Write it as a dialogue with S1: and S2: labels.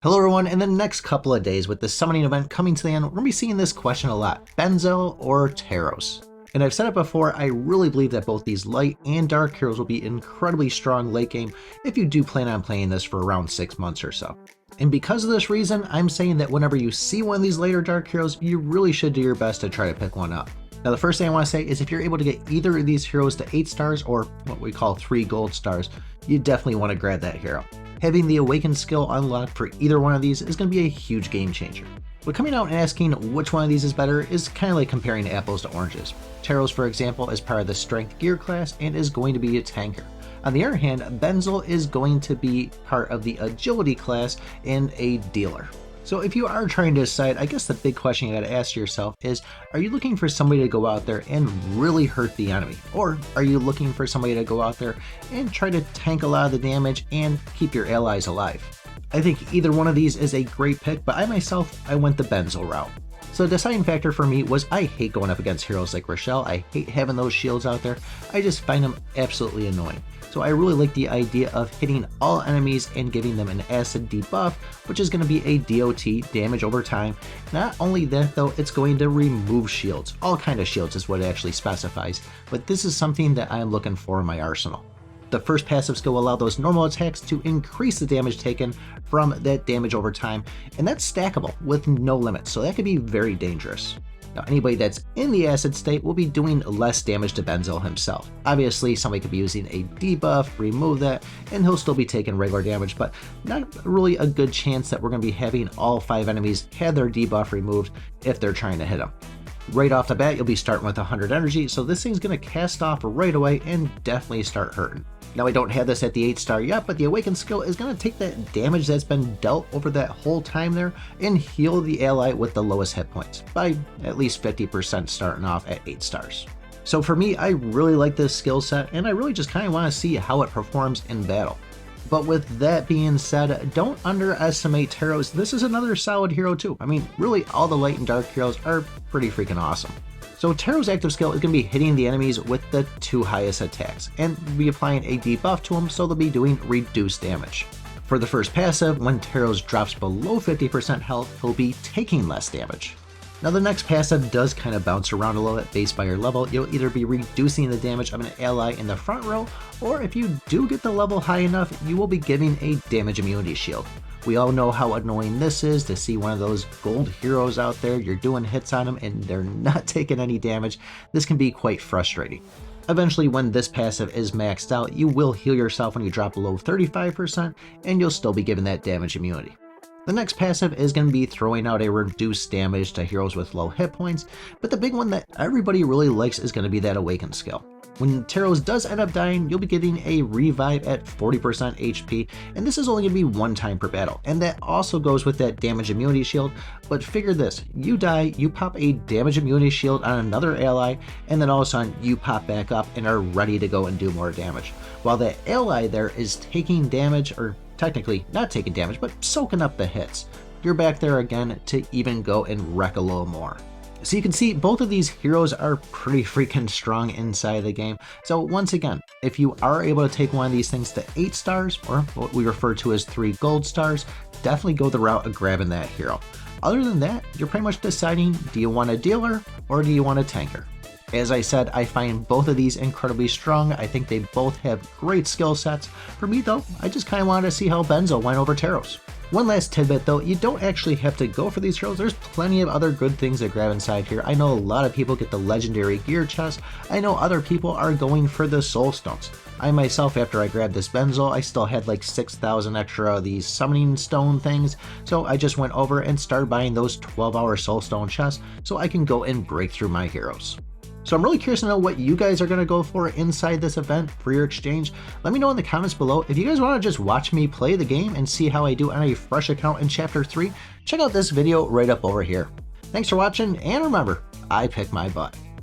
S1: Hello everyone, in the next couple of days with the summoning event coming to the end, we're going to be seeing this question a lot, BENZEL or TAROS. And I've said it before, I really believe that both these light and dark heroes will be incredibly strong late game if you do plan on playing this for around 6 months or so. And because of this reason, I'm saying that whenever you see one of these later dark heroes, you really should do your best to try to pick one up. Now the first thing I want to say is if you're able to get either of these heroes to 8 stars or what we call 3 gold stars, you definitely want to grab that hero. Having the Awakened skill unlocked for either one of these is going to be a huge game changer. But coming out and asking which one of these is better is kind of like comparing apples to oranges. TAROS, for example, is part of the Strength Gear class and is going to be a tanker. On the other hand, BENZEL is going to be part of the Agility class and a dealer. So if you are trying to decide, I guess the big question you got to ask yourself is, are you looking for somebody to go out there and really hurt the enemy? Or are you looking for somebody to go out there and try to tank a lot of the damage and keep your allies alive? I think either one of these is a great pick, but I went the BENZEL route. So the deciding factor for me was I hate going up against heroes like Rochelle. I hate having those shields out there. I just find them absolutely annoying. So I really like the idea of hitting all enemies and giving them an acid debuff, which is going to be a DOT, damage over time. Not only that though, it's going to remove shields. All kind of shields is what it actually specifies, but this is something that I'm looking for in my arsenal. The first passive skill will allow those normal attacks to increase the damage taken from that damage over time, and that's stackable with no limit, so that could be very dangerous. Now, anybody that's in the acid state will be doing less damage to BENZEL himself. Obviously, somebody could be using a debuff, remove that, and he'll still be taking regular damage, but not really a good chance that we're going to be having all 5 enemies have their debuff removed if they're trying to hit him. Right off the bat, you'll be starting with 100 energy, so this thing's going to cast off right away and definitely start hurting. Now, I don't have this at the 8 star yet, but the Awakened skill is going to take that damage that's been dealt over that whole time there and heal the ally with the lowest hit points by at least 50% starting off at 8 stars. So for me, I really like this skill set and I really just kind of want to see how it performs in battle. But with that being said, don't underestimate TAROS. This is another solid hero too. I mean, really all the light and dark heroes are pretty freaking awesome. So TAROS' active skill is going to be hitting the enemies with the 2 highest attacks and be applying a debuff to them, so they'll be doing reduced damage. For the first passive, when TAROS drops below 50% health, he'll be taking less damage. Now the next passive does kind of bounce around a little bit based by your level. You'll either be reducing the damage of an ally in the front row, or if you do get the level high enough, you will be giving a damage immunity shield. We all know how annoying this is to see one of those gold heroes out there, you're doing hits on them and they're not taking any damage. This can be quite frustrating. Eventually, when this passive is maxed out, you will heal yourself when you drop below 35% and you'll still be given that damage immunity. The next passive is going to be throwing out a reduced damage to heroes with low hit points, but the big one that everybody really likes is going to be that Awakened skill. When TAROS does end up dying, you'll be getting a revive at 40% HP, and this is only going to be 1 time per battle, and that also goes with that damage immunity shield. But figure this, you die, you pop a damage immunity shield on another ally, and then all of a sudden you pop back up and are ready to go and do more damage. While that ally there is taking damage, or technically not taking damage, but soaking up the hits. You're back there again to even go and wreck a little more. So you can see both of these heroes are pretty freaking strong inside the game. So once again, if you are able to take one of these things to 8 stars, or what we refer to as 3 gold stars, definitely go the route of grabbing that hero. Other than that, you're pretty much deciding, do you want a dealer or do you want a tanker? As I said, I find both of these incredibly strong. I think they both have great skill sets. For me though, I just kind of wanted to see how BENZEL went over TAROS. One last tidbit though, you don't actually have to go for these heroes. There's plenty of other good things to grab inside here. I know a lot of people get the legendary gear chest. I know other people are going for the soul stones. I myself, after I grabbed this BENZEL, I still had like 6,000 extra of these summoning stone things. So I just went over and started buying those 12-hour soul stone chests so I can go and break through my heroes. So I'm really curious to know what you guys are going to go for inside this event for your exchange. Let me know in the comments below. If you guys want to just watch me play the game and see how I do on a fresh account in Chapter 3, check out this video right up over here. Thanks for watching, and remember, I pick my butt.